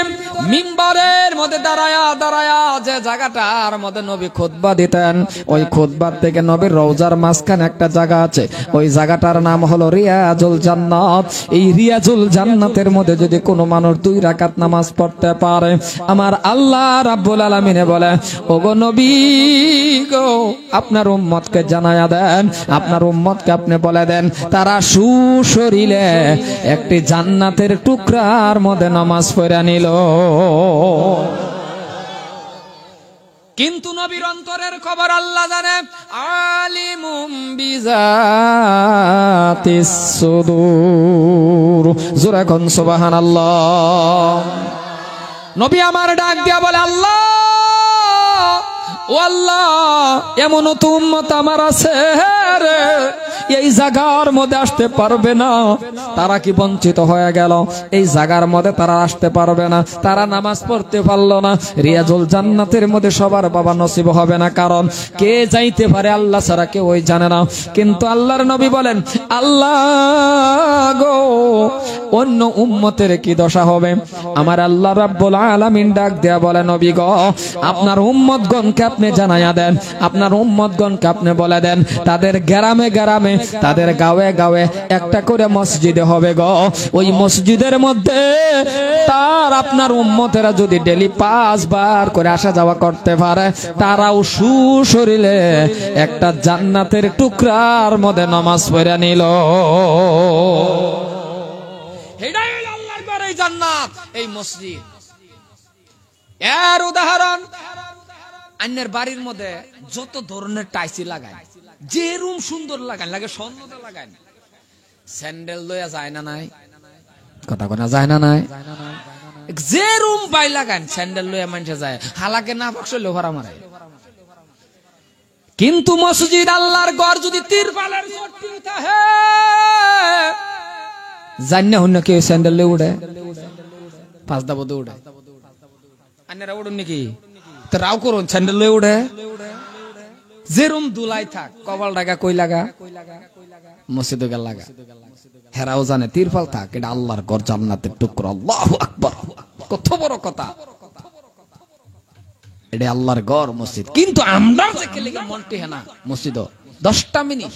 মিম্বরের মধ্যে দাঁড়ায়া দাঁড়ায়া যে জায়গাটার মধ্যে নবী খুতবা দিতেন, ওই খুতবার থেকে নবীর রওজার মাঝখানে একটা জায়গা আছে, ওই জায়গাটার নাম হলো রিয়াজুল জান্নাত। এই রিয়াজুল জান্নাতের মধ্যে যদি কোনো মানুষ 2 রাকাত নামাজ পড়তে পারে, আমার আল্লাহ রাব্বুল আলামিন বলে, ওগো নবী গো, আপনার উম্মতকে জানায়া দেন, আপনার উম্মতকে আপনি বলে দেন, তারা সুশরীরে একটি জান্নাতের টুকরার মধ্যে নামাজ পড়া নিল। কিন্তু নবীর অন্তরের খবর আল্লাহ জানে। আলিমুম বিজাতিস সুদূর, জোরে কোন সুবহানাল্লাহ। নবী আমার ডাক দিয়া বলে, আল্লাহ ও আল্লাহ, এমন তো উম্মত আমার আছে রে, এই জায়গার মধ্যে আসতে পারবে না, তারা কি বঞ্চিত হয়ে গেল? এই জায়গার মধ্যে তারা আসতে পারবে না, তারা নামাজ পড়তে পারলো না। রিয়াজুল জান্নাতের মধ্যে সবার বাবা নসিব হবে না, কারণ কে যাইতে পারে আল্লাহ ছাড়া কেউ ওই জানে না। কিন্তু আল্লাহর নবী বলেন, আল্লাহ গো, অন্য উম্মতের কি দশা হবে? আমার আল্লাহ রাব্বুল আলামিন ডাক দেয়া বলে, নবী গো, আপনার উম্মতগণকে আপনি জানায়া দেন, আপনার উম্মতগণকে আপনি বলে দেন, তাদের গ্রামে গ্রামে, তাদের গাঁয়ে গাঁয়ে একটা করে মসজিদে হবে গো। ওই মসজিদের মধ্যে তার আপনার উম্মতেরা যদি ডেলি 5 বার করে আসা যাওয়া করতে পারে, তারাও সুশরীরে একটা জান্নাতের টুকরার মধ্যে নামাজ পড়ে নিল। এটাই হলো আল্লাহর ঘর, এই জান্নাত, এই মসজিদ। এর উদাহরণ, অন্যের বাড়ির মধ্যে যত ধরনের টাইসি লাগায়, যে রুম সুন্দর লাগান লাগে, স্বর্ণতে লাগান, স্যান্ডেল লইয়া যায় না নাই? কথা কোনা যায় না নাই? যে রুম পাই লাগান স্যান্ডেল লইয়া মানুষে যায়, হালাকে না বকশলে ভরা মারে। কিন্তু মসজিদ আল্লাহর ঘর যদি তিরপালের চট্টি উঠে, জান্না হন নাকি স্যান্ডেল লয়ে উড়ে, 5 দাবতে উড়ে। আন্নারা উড়ুন নাকি? তো রাও করুন, স্যান্ডেল লয়ে উড়ে। যেরম দুলাই থাক, কপাল ডাকা কই লাগা, মসজিদে গেল লাগা। হেরাও জানে তিরপাল থাক, এটা আল্লাহর ঘর, জান্নাতের টুকরা। আল্লাহু আকবার, কত বড় কথা! এটা আল্লাহর ঘর, মসজিদ। কিন্তু আমরা যে কে লাগা মনটি হেনা মসজিদ 10টা মিনিট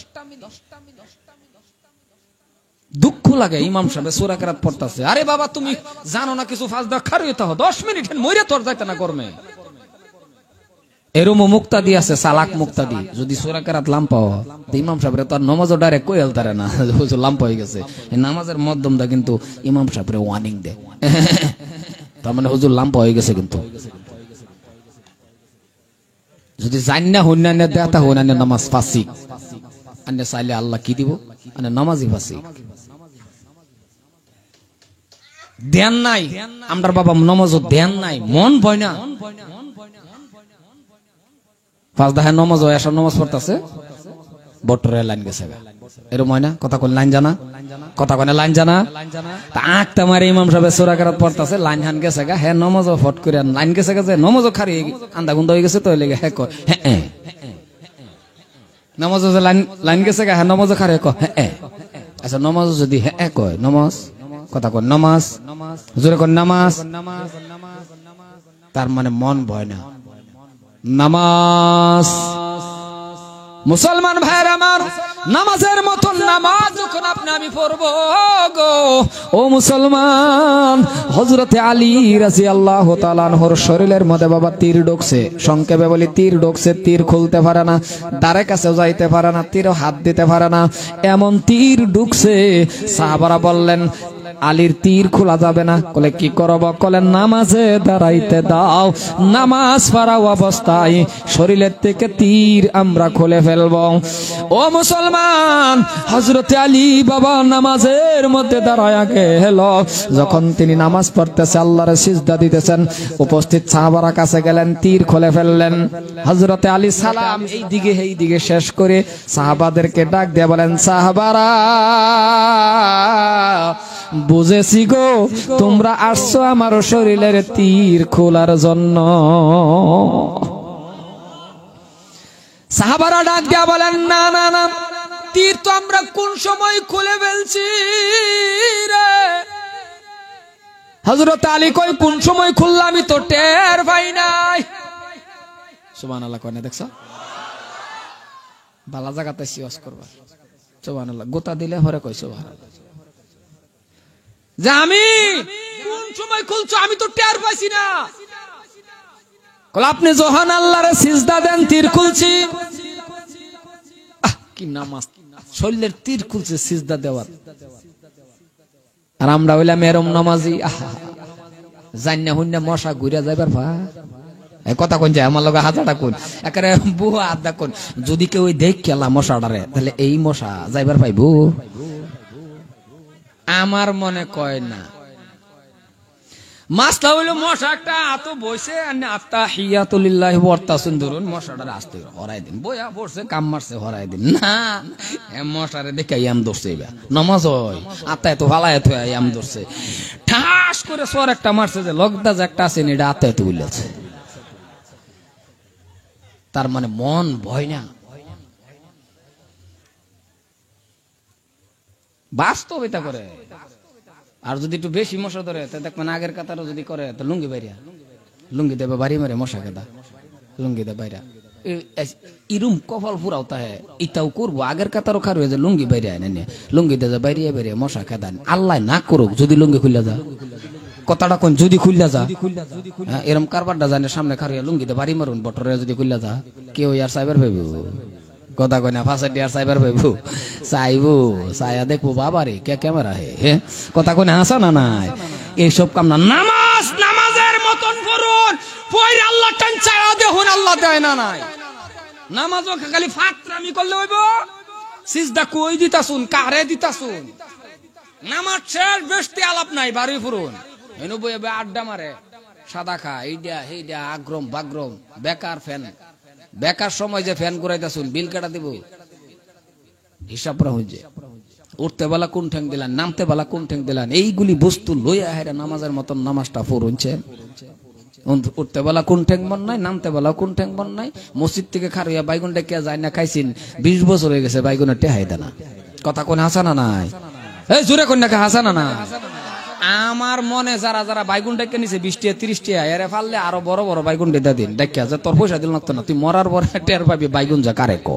দুঃখ লাগে। ইমাম সাহেব সূরা কেরাত পড়তাছে, আরে বাবা তুমি জানো না কিছু, ফাজ দা খারুই তো 10 মিনিট মইরা তোর যাইতা না গরমে। এরম মুক্তাদি আছে, সালাক মুক্তাদি। যদি সূরা কেরাত লাম্পা হয়, ইমাম সাহেবরে তো নামাজও ডাইরেক্ট কই আলতারে না, হুজুর লাম্পা হয়ে গেছে। এই নামাজের মাধ্যমটা কিন্তু ইমাম সাহেবরে ওয়ার্নিং দেয়, তার মানে হুজুর লাম্পা হয়ে গেছে। কিন্তু যদি জান্না হুন্নানে দেতা হুন্নানে নামাজ ফাসিক, আন্নে চাইলে আল্লাহ কি দিব? আন্নে নামাজই ফাসিক। ধ্যান নাই, আমরার বাবা নামাজও ধ্যান নাই, মন ভয় না। 5 দাহে নামাজ হয়, এসব নামাজ পড়তেছে, বটরে লাইন গেছে, এরকম হয় না? কথা কোন লাইন জানা, কথা কোনে লাইন জানা। তা আঁকতে মারে ইমাম সাহেব সূরা কেরাত পড়তেছে, লাইন হান গেছে গা, হ্যাঁ নামাজও ফট করে লাইন গেছে গা, যে নামাজও খারি আন্দা গুন্দা হয়ে গেছে, তো লেগে হ্যাঁ কয় হ্যাঁ, নামাজও যে লাইন গেছে গা, হ্যাঁ নামাজও খারি কয় হ্যাঁ। আচ্ছা নামাজ যদি হ্যাঁ কয় নামাজ, কথা কোন নামাজ, জোরে কোন নামাজ, তার মানে মন ভয় না। নামাজ, মুসলমান ভাইয়ের আমার, নামাজের মতন নামাজ যখন আপনি আমি পড়বো গো, ও মুসলমান, হযরতে আলী রাদিয়াল্লাহু তাআলা আনহুর শরীরের মধ্যে বাবা তীর ঢুকছে। সংক্ষেপে বলি, তীর ঢুকছে, তীর খুলতে পারে না, দ্বারে কাছেও যাইতে পারে না, তীরও হাত দিতে পারে না, এমন তীর ঢুকছে। সাহাবারা বললেন, আলীর তীর খোলা যাবে না। বলে কি করব? বলেন নামাজে দাঁড়াইতে দাও, নামাজ পড়া অবস্থায় শরীরের থেকে তীর আমরা খুলে ফেলব। ও মুসলমান, হযরতে আলী বাবা নামাজের মধ্যে দাঁড়ায়া গেল। যখন তিনি নামাজ পড়তেছে, আল্লাহর সিজদা দিতেছেন, উপস্থিত সাহাবারা কাছে গেলেন, তীর খুলে ফেললেন। হযরতে আলী সালাম এই দিকে শেষ করে সাহাবাদেরকে ডাক দিয়ে বলেন, সাহাবারা বুঝেছি গো, তোমরা আসছো আমার শরীরের তীর খোলার জন্য। সাহাবারা ডাক দিয়া বলেন, না না না, তীর তো আমরা কোন সময় খুলে ফেলছি রে। হযরত আলী কই কোন সময় খুললাম আমি তো টের পাই নাই। সুবহানাল্লাহ কয় না দেখছো, বালা জায়গাতে সিওয়াজ করবা। সুবহানাল্লাহ গোতা দিলে হরে কই সুবহানাল্লাহ, যে আমি কোন সময় খুলছো আমি তো টের পাইছি না। কল আপনি যখন আল্লাহরে সিজদা দেন তীর খুলছি, কি নামাজ, শরীরের তীর খুলছে সিজদা দেওয়ার। আর আমরা হইলাম এরম নামাজি, জান্না হুন্না মশা ঘুরে যাইবার ভা কথা কোন যায় আমার লগে হাজারটা কোন একেবারে বুয়া আদা কোন, যদি কেউ দেখ খেলা মশাটারে তাহলে এই মশা যাইবার পাইব? আমার মনে কয় না। মাসলা হইলো মশা একটা এত বইছে আত্তাহিয়াতুলিল্লাহি ওয়া তাসুন্দুরুন, মশাটারে আসতে হরাই দিন, বইয়া বসছে কাম মারছে হরাই দিন না, মশারে দেখে ইয়াম ধরছে, এবার নামাজ হয় আত্মায় তো ভালাই এত ইয়াম ধরছে, ঠাস করে সর একটা মারছে যে লগদা যে একটা আছে এটা আত্মায় তো বলেছে। তার মানে মন ভয় না, বাস্তব এটা করে। আর যদি একটু বেশি মশা ধরে তা দেখবেন আগের কাতারও যদি করে তো লুঙ্গি বাইরা, লুঙ্গি দেবে বাড়ি মারে মশা কেদা, লুঙ্গি দে বাইরা ইরুম কপাল পুরাও তাহে ইটাও করবো। আগের কাতারও খার হয়ে যে লুঙ্গি বাইরে আনে, লুঙ্গি দে বাইরিয়ে বাইরে মশা খেদান। আল্লাহ না করুক যদি লুঙ্গি খুললা যা, কথাটা কোন যদি খুললা যা, এরম কারবারটা জানে সামনে খারিয়া লুঙ্গিতে বাড়ি মারুন বটরে যদি খুললা যা, কেউ আর সাইবার ভাইব কথা কয় না, ফাঁসা ডিয়ার সাইবার ভাইব চাইবো, চাইয়া দেখবো বাবারে কে ক্যামেরা হে কথা কয় না, হাসা না নাই এইসব কাম না। নামাজ নামাজের মতন করুন, পয়রা আল্লাহ টান চায়া দেখুন, আল্লাহ দেয় না নাই। নামাজও খালি ফাতরামি করলে হইব, সিজদা কই দিতাছুন কারে দিতাছুন, নামাজ শেষ বেশতে আলাপ নাই, বাড়ি ফুরুন এনু বই আড্ডা মারে সাদা খা এইডা হেইডা আগ্রম বাগ্রম বেকার ফ্যান, বেকার সময় যে ফ্যান ঘুরাইতাছুন বিল কাটা দিব হিসাব হইছে। উঠতে বেলা কোন ঠ্যাং দিলেন, নামতে বেলা কোন ঠ্যাং দিলেন, এইগুলি বস্তু লইয়া হেরা নামাজের মতন নামাজটা পড়ুনছেন। উঠতে বেলা কোন ঠ্যাং বন নাই, নামতে বেলা কোন ঠ্যাং বন নাই। মসজিদ থেকে খারুইয়া বাইগুন ডেকে যায় না খাইছিন, 20 বছর হয়ে গেছে বাইগুনের টেহাই দেনা, কথা কোন হাসা না নাই, এই জোরে কোন নাকি হাসা না না। আমার মনে যারা যারা বাইগুন ডেকে নিছে 20 টাকা 30 টাকা এরে ফাললে আরো বড় বড় বাইগুন ডেটা দিন, দেখা যে তোর পয়সা দিল না, তুই মরার পরে টের পাবি বাইগুন যা কারে ক।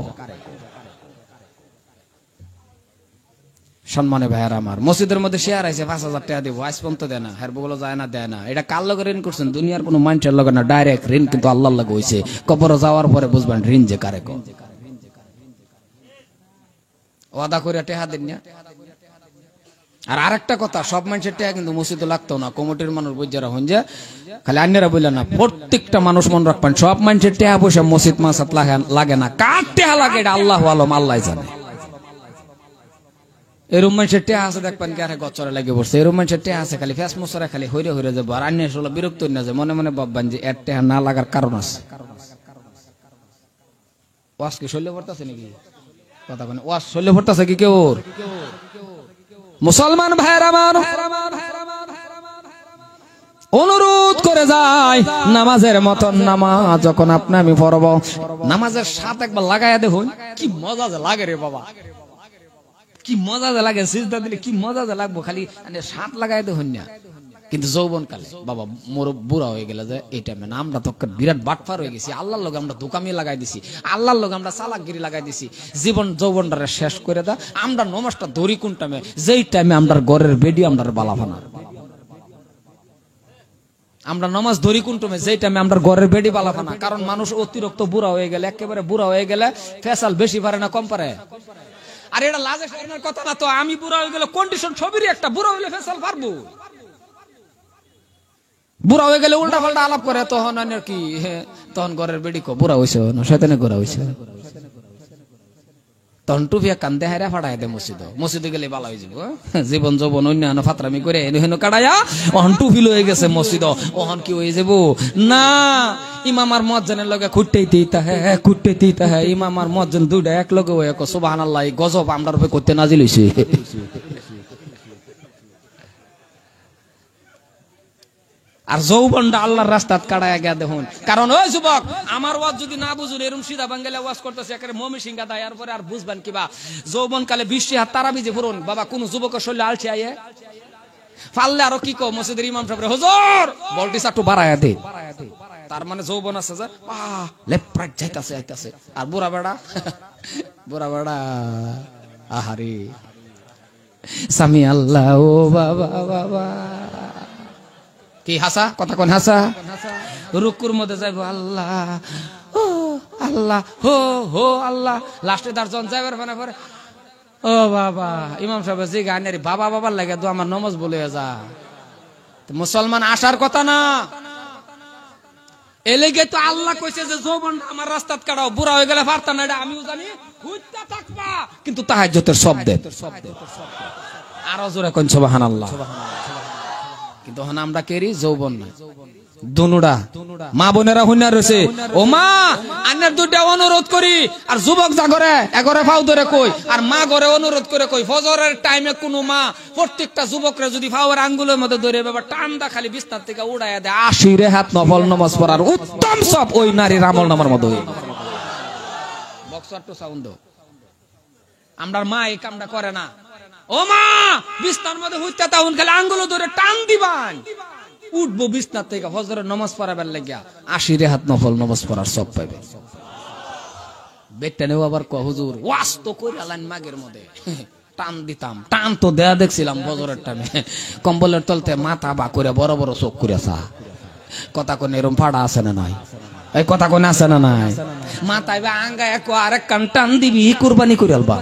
সম্মানে ভাইয়ার আমার, মসজিদের মধ্যে শেয়ার আছে 5000 টাকা দিব, আজ পর্যন্ত দেয় না, হের বগুলো যায় না দেয় না। এটা কার লগে ঋণ করছেন? দুনিয়ার কোনো মানুষের লগে না, ডাইরেক্ট ঋণ কিন্তু আল্লাহর লগে হইছে। কবরে যাওয়ার পরে বুঝবেন ঋণ যে কারে ক। ওয়াদা করে টাকা দেন না। আর আরেকটা কথা, সব মানুষের টাকা কিন্তু মসজিদে লাগতো না, কমিটির মানুষ বুঝারা হন যে খালি আন্যরা বললেন না, প্রত্যেকটা মানুষ মনে রাখবেন সব মানুষের টাকা পয়সা মসজিদ মাসাত লাগে না, কার টাকা লাগে এটা আল্লাহ আলম, আল্লাহ জানে। এরম মানুষের টেহা আছে দেখবেন কারে গচরে লাগে বসছে, এরম মানুষের টেহা আছে খালি ফ্যাস মশরা খালি হইরে হইরে যাবো। আর আন্য হলো বিরক্ত না যে মনে মনে ভাববেন যে এর টেহা না লাগার কারণ আছে। ওয়াজ কি শৈল্য পড়তেছে নাকি? কথা বলেন, ওয়াজ শৈল্য পড়তেছে কি কেউ? মুসলমান ভাইয়ের আমার অনুরোধ করে যায়, নামাজের মতন নামাজ যখন আপনি আমি পড়ব, নামাজের সাথ একবার লাগাইয়া দেখুন কি মজা যে লাগে রে বাবা, কি মজা যে লাগে, সিজদা দিলে কি মজা যে লাগবো, খালি সাত লাগাই দেখুন না। কিন্তু যৌবন কালে বাবা মোর বুড়া হয়ে গেলে যে এই টাইমে না আমরা তো বিরাট বাটফার হয়ে গেছি, আল্লাহর লগে আমরা দোকামি লাগাই দিছি, আল্লাহর লগে আমরা চালাকগিরি লাগাই দিছি, জীবন যৌবনটারে শেষ করে দা। আমরা নমাজটা ধরি কোন টাইমে? যেই টাইমে আমরা ঘরের বেডি আমরা বালাফানা, আমরা নামাজ ধরি কোন টাইমে? যেই টাইমে আমরা ঘরের বেডি বালাফানা। কারণ মানুষ অতিরিক্ত বুড়া হয়ে গেলে, একেবারে বুড়া হয়ে গেলে ফেসাল বেশি পারে না কম পারে। আর এটা লাজে শরমের কথা না তো, আমি বুড়া হয়ে গেলে কন্ডিশন ছবিরই একটা, বুড়া হইলে ফেসাল পারবো, বুড়া হয়ে গেলে উল্টা পাল্টা আলাপ করে, তখন আর কি তখন ঘরের বেডি কো বুড়া হইছে না শয়তানে গোরা হইছে, তখন টুপিয়া কান্দে হারা ফাড়াই দে মসজিদে গেলে ভালো হয়ে যাবো। জীবন যৌবন অন্যান্য ফাতরামি করে হেন কাটাইয়া ওহন টুপি লয়ে গেছে মসজিদ, ওহন কি হয়ে যাবো না। ইমামার মজ্জানের লগে খুঁটতেইতে হ্যাঁ ইমামার মজ্জান দুইটা এক লগে হয়ে সুবহানাল্লাহ গজব আমরার উপরে করতে নাজিল হইছে। আর যৌবনটা আল্লাহর রাস্তাত কাটায় গিয়া দেখুন। কারণ ওই যুবক, আমার ওয়াজ যদি না বুঝুন, এরকম সিধা বাঙ্গালে ওয়াজ করতেছে একেবারে মমি সিংহা দেয়, এরপরে আর বুঝবেন কিবা? যৌবন কালে 20 হাত তারা বিজে ফুরুন বাবা, কোন যুবকের শরীরে আলছে আইয়ে পারলে আরো কি কো মসজিদের ইমাম সাহেব হুজুর ভোল্টেজ একটু বাড়ায়া দে, তার মানে যৌবন আছে যে লেফট রাইট যাইতাছে আর বুড়া বেড়া আহারে সামি আল্লাহ ও বাবা বাবা কি হাসা কথা কোন হাসা রুকুর মধ্যে যাইব আল্লাহ ও আল্লাহ হো হো আল্লাহ লাস্টে তার জন যাইবার মানে পরে ও বাবা ইমাম সাহেব জি গানের বাবা বাবার লাগে তো আমার নমাজ বলে যা মুসলমান আসার কথা না এলেগে তো আল্লাহ কইছে যে যৌবন আমার রাস্তাত কাটাও বুড়া হয়ে গেলে পারতা না এটা আমিও জানি হুইতা থাকবা কিন্তু তাহাজ্জুদের শব্দে আরো জোরে কোন সুবহানাল্লাহ কিন্তু এখন আমরা কেরি যৌবন না দুনুডা মা বোনেরা হুইনা রয়েছে ও মা আন্নার দুইটা অনুরোধ করি আর যুবক যা করে এগরে ফাউ ধরে কই আর মা ঘরে অনুরোধ করে কই ফজরের টাইমে কোন মা প্রত্যেকটা যুবকরা যদি ফাওয়ার আঙ্গুলের মধ্যে ধরে বাবা টান্দা খালি বিছনার থেকে উড়াইয়া দেয় 80 রেহাত নফল নামাজ পড়ার উত্তম সব ওই নারীর আমল নামার মধ্যে বক্সার টু সাউন্ড আমরা মা এই কামটা করে না ও মা বিছনার মধ্যে হুইতা তাউন খালি আঙ্গুল ধরে টান দিবান উঠবো বিছনার থেকে ফজরের নামাজ পড়াবার লাগিয়া 80 রেহাত নফল নামাজ পড়ার সব পাইবে বেটা নেও আবার কয় হুজুর ওয়াজ তো কইরা আলান মাগের মধ্যে টান দিতাম টান তো দেয়া দেখছিলাম ফজরের টাইমে কম্বলের তলতে মাথা বা করে বড় বড় চোখ করে চা কথা কোন এরকম ফাড়া আছে না নাই এই কথা কোন আছে না নাই মাথায় বা আঙ্গা এক আরেক কান টান দিবি কুরবানি করে আলবা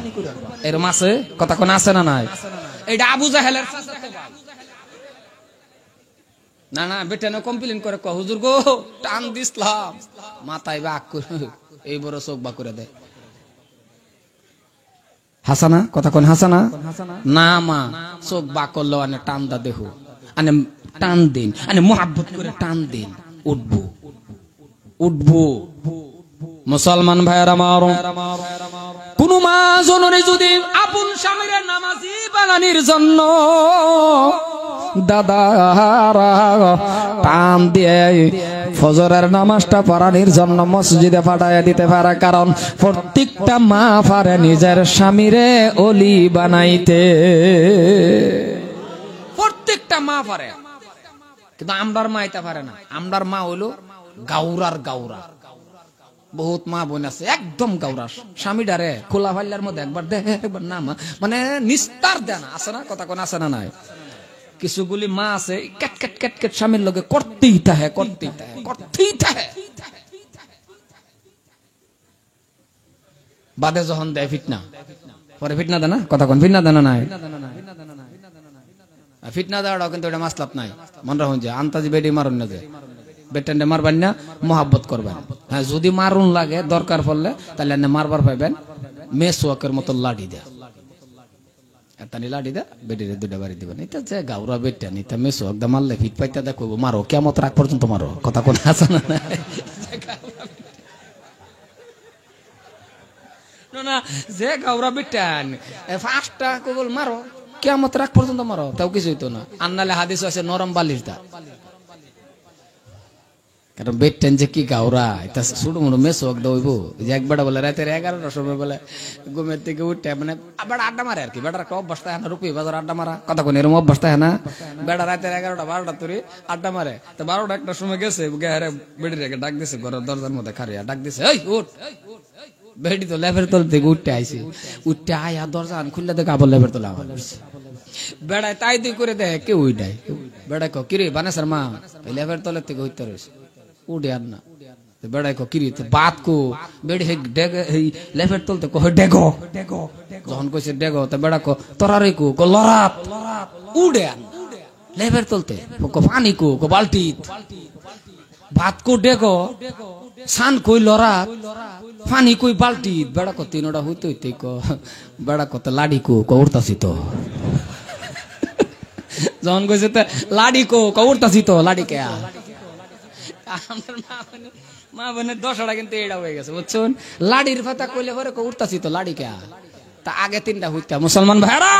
এরকম আছে কথা কোন আছে না নাই এটা আবু জাহেলের চাচাতো ভাই না না বেটা না কমপ্লেইন করে কয় হুজুর গো টান দিছলাম মাথায় বা এই বড় চোখ বা করে দেয় হাসানা কথা কোন হাসানা না মা চোখ বা করলো আনে টান দা দেহু আনে টান দিন আনে মোহাব্বত করে টান দিন উঠবো উঠবো মুসলমান ভাইয়েরা আমার কোন মা জননী যদি আপন স্বামীর নামাজি বানানির জন্য দাদারা টান দিয়ে ফজরের নামাজটা পড়ানির জন্য মসজিদে পাঠাইয়া দিতে পারে কারণ প্রত্যেকটা মা পারে নিজের স্বামীরে ওলি বানাইতে প্রত্যেকটা মা পারে কিন্তু আমরার মা এটা পারে না আমরার মা হইলো গাউরার গাউরা বহুত মা বোন আছে একদম গাউরা স্বামী ডারে খোলা ফাইলার মধ্যে একবার দে একবার না মানে নিস্তার দেয় না আছে না কথা কোন আছে না নাই কিছুগুলি মা আছে ক্যাট ক্যাট ক্যাট ক্যাট স্বামীর লগে করতেই থাকে বাদে যখন দেয় ফিটনা পরে ফিটনা দেয় না কথা কোন ফিটনা দেয় না নাই ফিটনা দেওয়াটাও কিন্তু এটা মাসলাত নাই মনে রাখুন যে আন্তাজি বেডি মারুন না যে বেটেন্ডে মারবেন না মোহাব্বত করবেন হ্যাঁ যদি মারুন লাগে দরকার পড়লে তাহলে মারবার পাইবেন মেসওয়াকের মতো লাঠি দেয় এতানি লাঠি দে বেডিরে দুটা বাড়ি দিবেন এটা যে গাউরা বেটা নিতে মেসওয়াক দা মারলে ফিট পাইতা দেখো মারো কিয়ামত রাগ পর্যন্ত মারো কথা কোন আছে না না যে গাউরা বেটা ফাস্টটা কেবল মারো কিয়ামত রাগ পর্যন্ত মারো তাও কিছুই তো না আন্নালে হাদিস আছে নরম বালিশ দা কারণ বেটেন যে কি গাউরা এটা ছোট মোটো মেসওয়াক দইব যে একবার বলে রাতের 11টার সময় বলে ঘুমের থেকে উঠে মানে আবার আড্ডা মারে আর কি বেটার একটা অভ্যাস থাকে না রুপি বাজার আড্ডা মারা কথা কোন এরকম অভ্যাস থাকে না বেটা রাতের 11টা 12টা তুরি আড্ডা মারে তো 12টা একটা সময় গেছে বেডি রেখে ডাক দিছে ঘরের দরজার মধ্যে খারিয়া ডাক দিছে এই উঠ বেডি তো লেভের তল থেকে উঠতে আইছে উঠতে আয়া দরজা খুললে দেখে আবার লেভের তলে আমার বেড়ায় তাই তুই করে দেয় কেউ উঠায় বেড়ায় কো কিরে বানেসার মা লেভের তলের থেকে উঠতে রয়েছে উঠে আর না বেড়াই কো কিরি বাত কো বেড়ি লেফের তলতে কো ডেগো যখন কইছে ডেগো তো বেড়া কো তোরারে কো লরাত উড়ে আর লেফের তলতে কো পানি কো বালতি ভাত কো ডেগো সান কই লরাত পানি কই বালতি বেড়া কো তিনটা হইতে হইতে কো বেড়া কো তো লাডি কো উড়তাছি তো যখন কইছে তো লাডি কো উড়তাছি তো লাডি কে মা বোনের 10টা কিন্তু এটা হয়ে গেছে বুঝছেন লাড়ির ফাতা কইলে পরে উঠতাছি তো লাড়ি কে তা আগে 3টা হইতা মুসলমান ভাইরা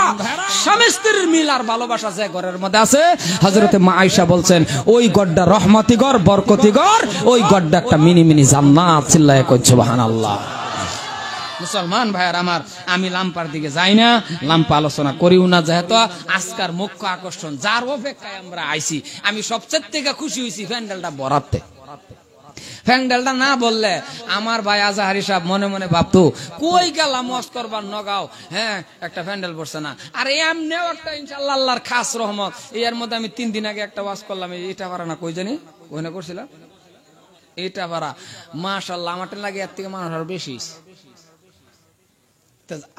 স্বামী স্ত্রীর মিল আর ভালোবাসা যে ঘরের মধ্যে আছে হযরতে মা আয়েশা বলছেন ওই গড়টা রহমতি ঘর বরকতি ঘর ওই গড়টা একটা মিনি মিনি জান্নাত চিল্লায়ে কই সুবহানাল্লাহ মুসলমান ভাইয়ার আমার, আমি লাম্পার দিকে যাই না, লাম্পা আলোচনা করিও না, যেহেতু আজকার মুখ্য আকর্ষণ যার অপেক্ষায় আমরা আইছি। আমি সবচেয়ে থেকে খুশি হয়েছি প্যান্ডেলটা বরাতে। প্যান্ডেলটা না বললে আমার ভাই আজাহারি সাহেব মনে মনে ভাবতো কই গেলাম ওয়াজ করবার নগাঁও, হ্যাঁ একটা প্যান্ডেল পড়ছে না। আর এমনিও একটা ইনশাআল্লাহ আল্লাহর খাস রহমত, এর মধ্যে আমি 3 দিন আগে একটা ওয়াজ করলাম, এটা পারা না কই জানি ওখানে করছিলাম, এটা পারা মাশাআল্লাহ আমারটা লাগে এর থেকে মানুষ আরো বেশি।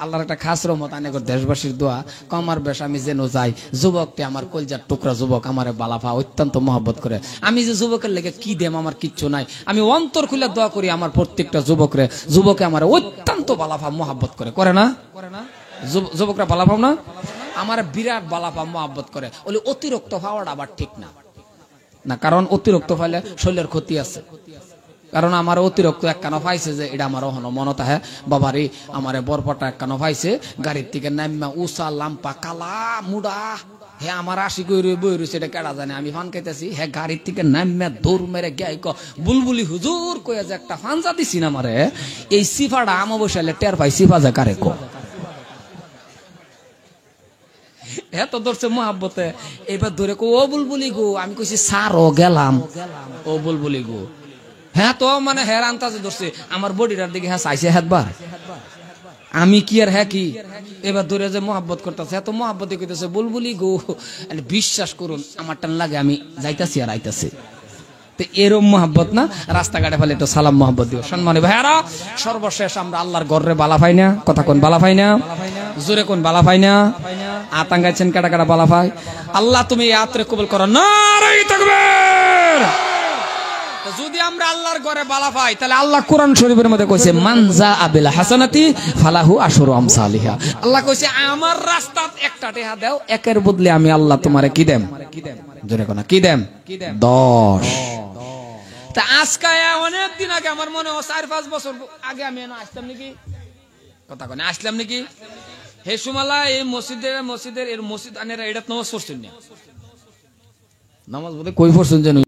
আল্লাহর একটা খাস রহমত, আনে দেশবাসীর দোয়া, কমার বেশ আমি যেন যাই, যুবকটি আমার কলজার টুকরা যুবক আমার বালাফা অত্যন্ত মহব্বত করে। আমি যে যুবকের লেগে কি দেম আমার কিচ্ছু নাই, আমি অন্তর খুলে দোয়া করি আমার প্রত্যেকটা যুবকে আমার অত্যন্ত বালাফা মহব্বত করে, করে না? যুবকরা বালাফাও না, আমার বিরাট বালাফা মহব্বত করে। ওই অতিরিক্ত পাওয়াটা আবার ঠিক না, না কারণ অতিরিক্ত পাইলে শরীরের ক্ষতি আছে। কারণ আমার অতিরিক্ত একখানো পাইছে যে এটা আমার অহন মনত আহে, বাবারে আমার বরপটা একখানো পাইছে, গাড়ির থেকে নামা উষা লাম্পা কালা মুডা, হে আমার আশি কই বই রয়েছে, এটা কেডা জানে। আমি ফান খাইতেছি, হে গাড়ির থেকে নামা দৌড় মেরে গাই বুলবুলি হুজুর কয়ে যে একটা ফানজা দিছি না মারে, এই সিফাটা আমো বসালে টের পাই সিফা যে কারে কো এত ধরছে মহাব্বতে। এবার ধরে কো ও বুলবুলি গো, আমি কইছি সারও গেলাম, ও বুলবুলি গো, হ্যাঁ তো মানে হ্যাঁ আন্তাজে ধরছে আমার বডিটার দিকে, হ্যাঁ চাইছে হেতবার, আমি কি আর হ্যাঁ কি। এবার ধরে যে মহাব্বত করতেছে, এত মহাব্বতে কইতেছে বুলবুলি গো, বিশ্বাস করুন আমার টান লাগে আমি যাইতাছি আর আইতাছি। তো এরম মহাব্বত না, রাস্তাঘাটে ফেলে একটু সালাম মহাব্বত দিও। সম্মানী ভাইয়ারা, সর্বশেষ আমরা আল্লাহর গর্রে বালা পাই না, কথা কোন বালা পাই না, জোরে কোন বালা পাই না, আতাঙ্গাইছেন কাটা কাটা বালা পাই। আল্লাহ তুমি এই আত্রে কবুল করো, নারে তাকবীর। যদি আমরা আল্লাহর ঘরে বালা পাই, তাহলে আল্লাহ কোরআন শরীফের মধ্যে কইছে মানজা আবিল হাসানাতি ফালাহু আশরু আমসালিহা। আল্লাহ কইছে আমার রাস্তাত একটা টাকা দাও, একের বদলে আমি আল্লাহ তোমারে কি দেম, জোরে কোনা কি দেম, 10। তা আজকে অনেক দিন আগে আমার মনে হয় 4-5 বছর আগে আমি আসলাম নাকি, কথা কোনা আসলাম নাকি, হে সুমালা এই মসজিদের এর মসজিদ আনেরা এটা নামাজ পড়ছেন না, নামাজ বলে কই পড়ছেন জানো